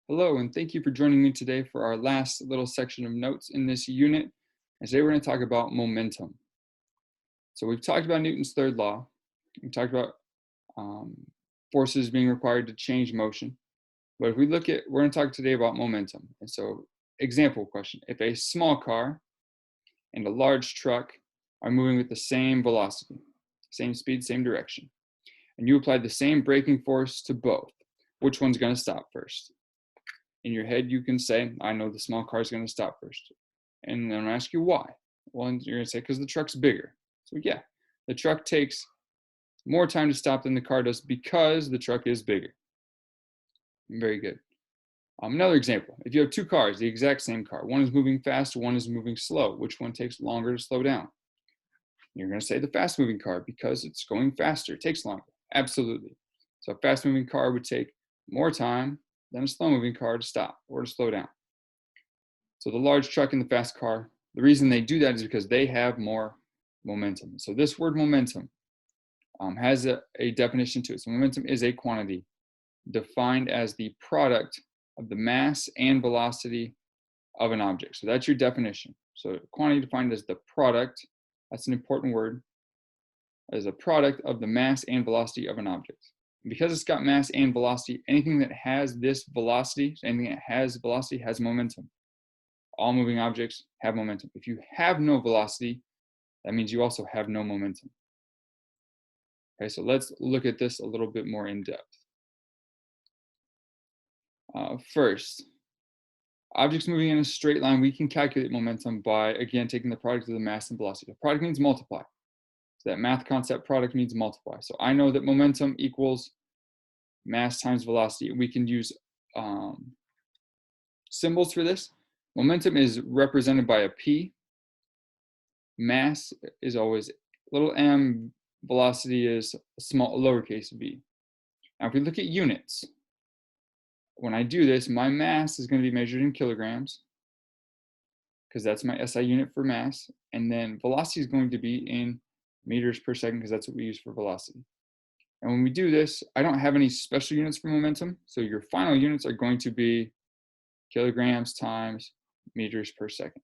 Hello, and thank you for joining me today for our last little section of notes in this unit. And today we're going to talk about momentum. So we've talked about Newton's third law. We talked about um, forces being required to change motion. But if we look at, we're going to talk today about momentum. And so, example question: if a small car and a large truck are moving with the same velocity, same speed, same direction, and you apply the same braking force to both, which one's going to stop first? In your head, you can say, I know the small car is going to stop first. And then I'll ask you why. Well, you're going to say, because the truck's bigger. So yeah, the truck takes more time to stop than the car does because the truck is bigger. Very good. Another example, if you have two cars, the exact same car, one is moving fast, one is moving slow. Which one takes longer to slow down? You're going to say the fast moving car because it's going faster, it takes longer. Absolutely. So a fast moving car would take more time than a slow moving car to stop or to slow down. So the large truck and the fast car, the reason they do that is because they have more momentum. So this word momentum has a definition to it. So momentum is a quantity defined as the product of the mass and velocity of an object. So that's your definition. So quantity defined as the product, that's an important word, as a product of the mass and velocity of an object. And because it's got mass and velocity, anything that has this velocity, anything that has velocity has momentum. All moving objects have momentum. If you have no velocity, that means you also have no momentum. Okay, so let's look at this a little bit more in depth. First, objects moving in a straight line, we can calculate momentum by, again, taking the product of the mass and velocity. The product means multiply. So that math concept, product means multiply. So I know that momentum equals mass times velocity. We can use symbols for this. Momentum is represented by a P. Mass is always little m, velocity is small lowercase v. Now if we look at units, when I do this, my mass is going to be measured in kilograms because that's my SI unit for mass, and then velocity is going to be in meters per second because that's what we use for velocity. And when we do this, I don't have any special units for momentum, so your final units are going to be kilograms times meters per second.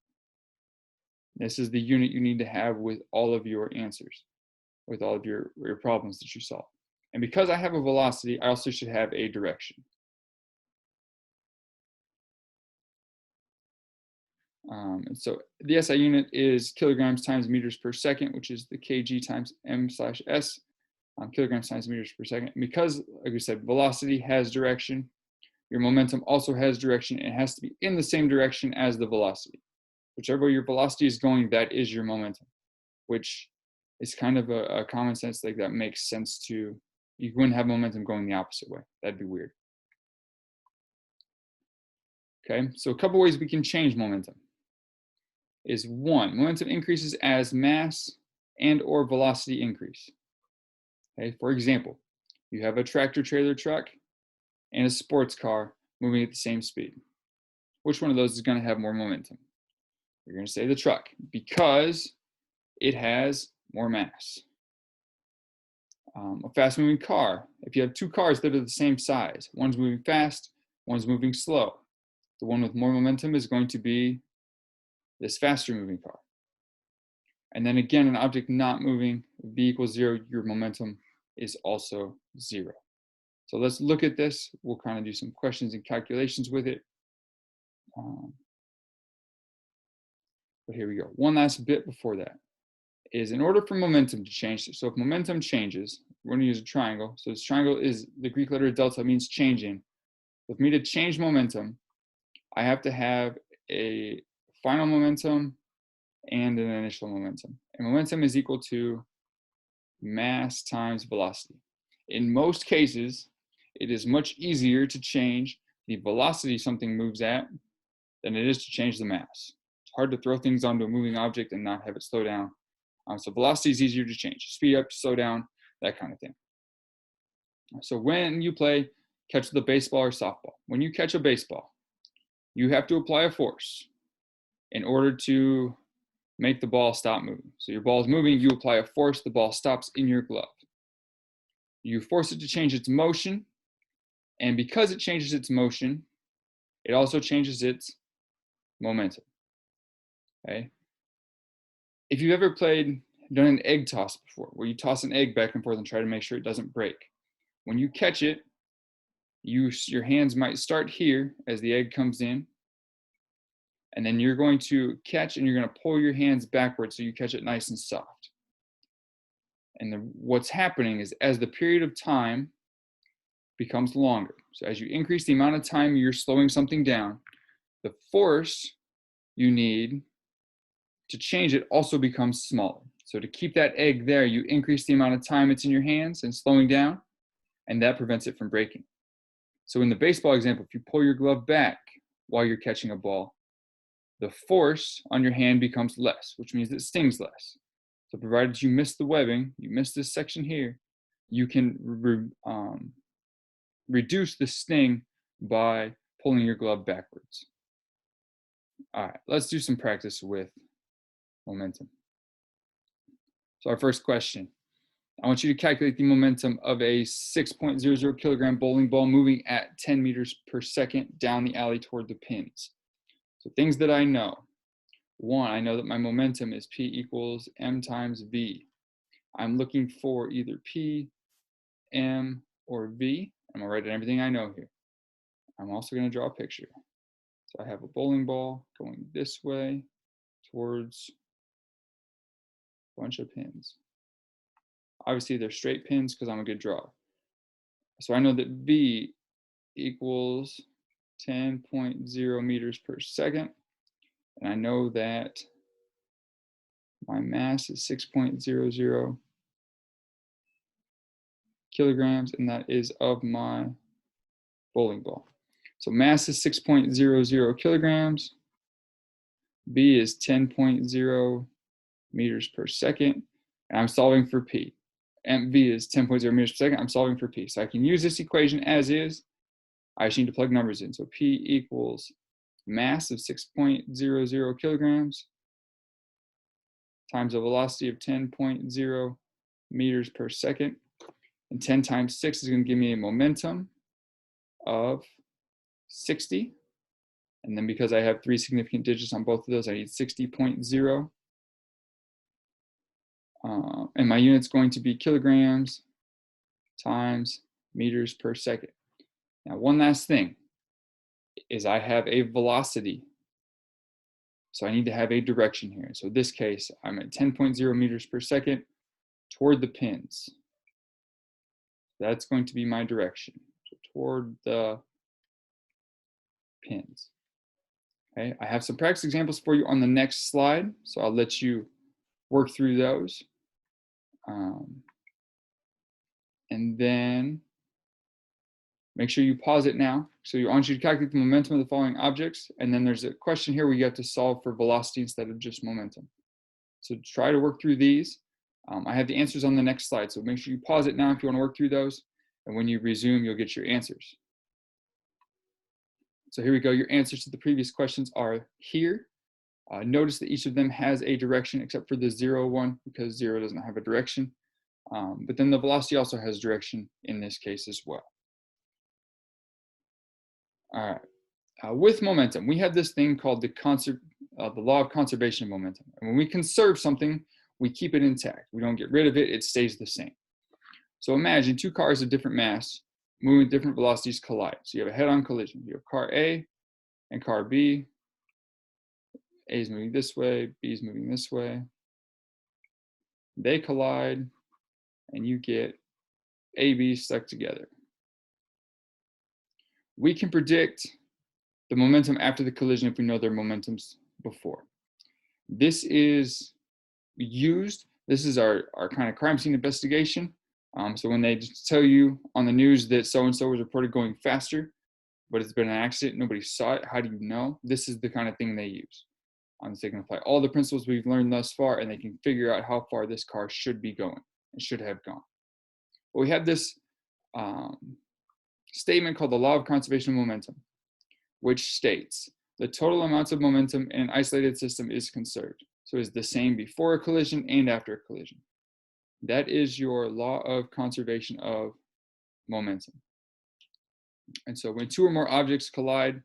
This is the unit you need to have with all of your answers, with all of your problems that you solve. And because I have a velocity, I also should have a direction. And so the SI unit is kilograms times meters per second, which is the kg times m/s, kilograms times meters per second. And because, like we said, velocity has direction, your momentum also has direction. It has to be in the same direction as the velocity. Whichever your velocity is going, that is your momentum, which is kind of a common sense like that makes sense to, you wouldn't have momentum going the opposite way. That'd be weird. Okay, so a couple ways we can change momentum is one, momentum increases as mass and or velocity increase. Okay, for example, you have a tractor trailer truck and a sports car moving at the same speed. Which one of those is going to have more momentum? You're going to say the truck because it has more mass. A fast moving car, if you have two cars that are the same size, one's moving fast, one's moving slow, the one with more momentum is going to be this faster moving car. And then again, an object not moving, v equals 0, your momentum is also 0. So let's look at this. We'll kind of do some questions and calculations with it. But here we go. One last bit before that is, in order for momentum to change, so if momentum changes, we're going to use a triangle. So this triangle is the Greek letter delta, means changing. For me to change momentum, I have to have a final momentum and an initial momentum. And momentum is equal to mass times velocity. In most cases, it is much easier to change the velocity something moves at than it is to change the mass. It's hard to throw things onto a moving object and not have it slow down. So velocity is easier to change. Speed up, slow down, that kind of thing. So when you play catch the baseball or softball, when you catch a baseball, you have to apply a force in order to make the ball stop moving. So your ball is moving, you apply a force, the ball stops in your glove. You force it to change its motion, and because it changes its motion, it also changes its momentum. Okay. If you've ever done an egg toss before, where you toss an egg back and forth and try to make sure it doesn't break, when you catch it, your hands might start here as the egg comes in, and then you're going to catch and you're going to pull your hands backwards so you catch it nice and soft. And what's happening is as the period of time becomes longer, so as you increase the amount of time you're slowing something down, the force you need to change it also becomes smaller. So to keep that egg there, you increase the amount of time it's in your hands and slowing down, and that prevents it from breaking. So in the baseball example, if you pull your glove back while you're catching a ball, the force on your hand becomes less, which means it stings less. So provided you miss the webbing, you miss this section here, you can reduce the sting by pulling your glove backwards. All right, let's do some practice with momentum. So our first question, I want you to calculate the momentum of a 6.00 kilogram bowling ball moving at 10 meters per second down the alley toward the pins. So things that I know. One, I know that my momentum is P equals M times V. I'm looking for either P, M, or V. I'm gonna write down everything I know here. I'm also gonna draw a picture. So I have a bowling ball going this way towards a bunch of pins. Obviously they're straight pins because I'm a good drawer. So I know that V equals 10.0 meters per second. And I know that my mass is 6.00 kilograms, and that is of my bowling ball. So mass is 6.00 kilograms. B is 10.0 meters per second, and I'm solving for P. And V is 10.0 meters per second. I'm solving for P. So I can use this equation as is. I just need to plug numbers in. So P equals mass of 6.00 kilograms times a velocity of 10.0 meters per second. And 10 times 6 is going to give me a momentum of 60. And then because I have 3 significant digits on both of those, I need 60.0. And my unit's going to be kilograms times meters per second. Now, one last thing is I have a velocity. So I need to have a direction here. So in this case, I'm at 10.0 meters per second toward the pins. That's going to be my direction, so toward the pins. Okay, I have some practice examples for you on the next slide, so I'll let you work through those. And then make sure you pause it now. So I want you to calculate the momentum of the following objects, and then there's a question here where you have to solve for velocity instead of just momentum. So try to work through these. I have the answers on the next slide, so make sure you pause it now if you want to work through those, and when you resume, you'll get your answers. So here we go. Your answers to the previous questions are here. Notice that each of them has a direction except for the 0 one, because 0 doesn't have a direction. But then the velocity also has direction in this case as well. All right. With momentum, we have this thing called the law of conservation of momentum. And when we conserve something, we keep it intact. We don't get rid of it. It stays the same. So imagine two cars of different mass moving at different velocities collide. So you have a head-on collision. You have car A and car B. A is moving this way, B is moving this way. They collide, and you get AB stuck together. We can predict the momentum after the collision if we know their momentums before. This is used, this is our kind of crime scene investigation. So when they tell you on the news that so-and-so was reported going faster, but it's been an accident, nobody saw it, how do you know? This is the kind of thing they use. So they can apply all the principles we've learned thus far, and they can figure out how far this car should be going and should have gone. But we have this statement called the law of conservation of momentum, which states the total amounts of momentum in an isolated system is conserved. So it's the same before a collision and after a collision. That is your law of conservation of momentum. And so when two or more objects collide,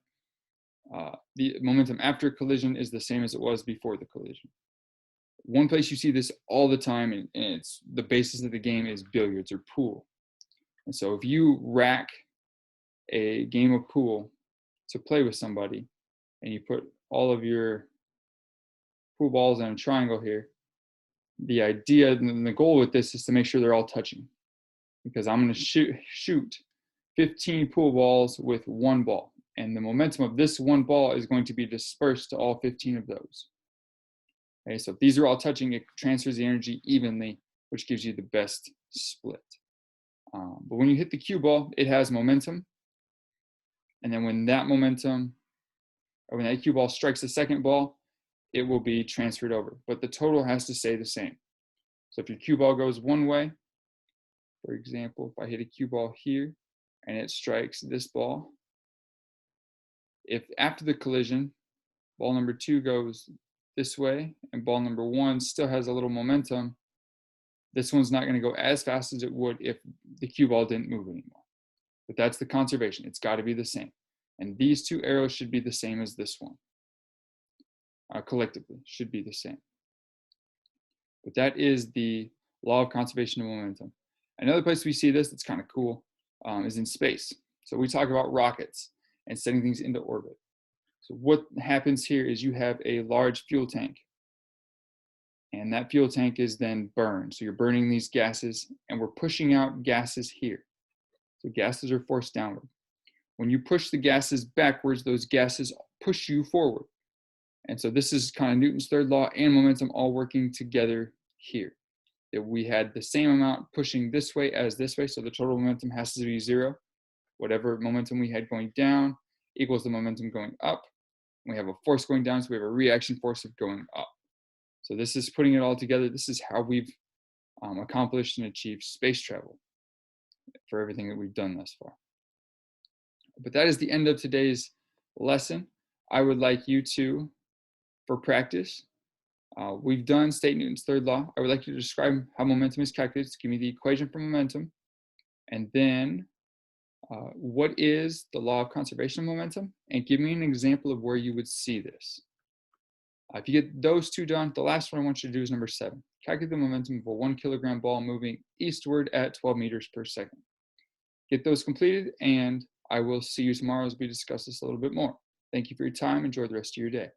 The momentum after collision is the same as it was before the collision. One place you see this all the time, and it's the basis of the game, is billiards or pool. And so if you rack a game of pool to play with somebody, and you put all of your pool balls in a triangle here, the idea and the goal with this is to make sure they're all touching, because I'm going to shoot 15 pool balls with one ball, and the momentum of this one ball is going to be dispersed to all 15 of those. Okay, so if these are all touching, it transfers the energy evenly, which gives you the best split. But when you hit the cue ball, it has momentum, and then when that momentum, or when that cue ball strikes the second ball, it will be transferred over, but the total has to stay the same. So if your cue ball goes one way, for example, if I hit a cue ball here and it strikes this ball, if after the collision, ball number 2 goes this way and ball number 1 still has a little momentum, this one's not going to go as fast as it would if the cue ball didn't move anymore. But that's the conservation. It's got to be the same. And these 2 arrows should be the same as this one. Collectively, should be the same. But that is the law of conservation of momentum. Another place we see this that's kind of cool is in space. So we talk about rockets and sending things into orbit. So what happens here is you have a large fuel tank, and that fuel tank is then burned. So you're burning these gases, and we're pushing out gases here. So gases are forced downward. When you push the gases backwards, those gases push you forward. And so this is kind of Newton's third law and momentum all working together here. That we had the same amount pushing this way as this way, so the total momentum has to be 0. Whatever momentum we had going down equals the momentum going up. We have a force going down, so we have a reaction force of going up. So this is putting it all together. This is how we've accomplished and achieved space travel for everything that we've done thus far. But that is the end of today's lesson. I would like you to, for practice, we've done state Newton's third law. I would like you to describe how momentum is calculated. Give me the equation for momentum. And then what is the law of conservation of momentum? And give me an example of where you would see this. If you get those 2 done, the last one I want you to do is number 7. Calculate the momentum of a 1 kilogram ball moving eastward at 12 meters per second. Get those completed, and I will see you tomorrow as we discuss this a little bit more. Thank you for your time. Enjoy the rest of your day.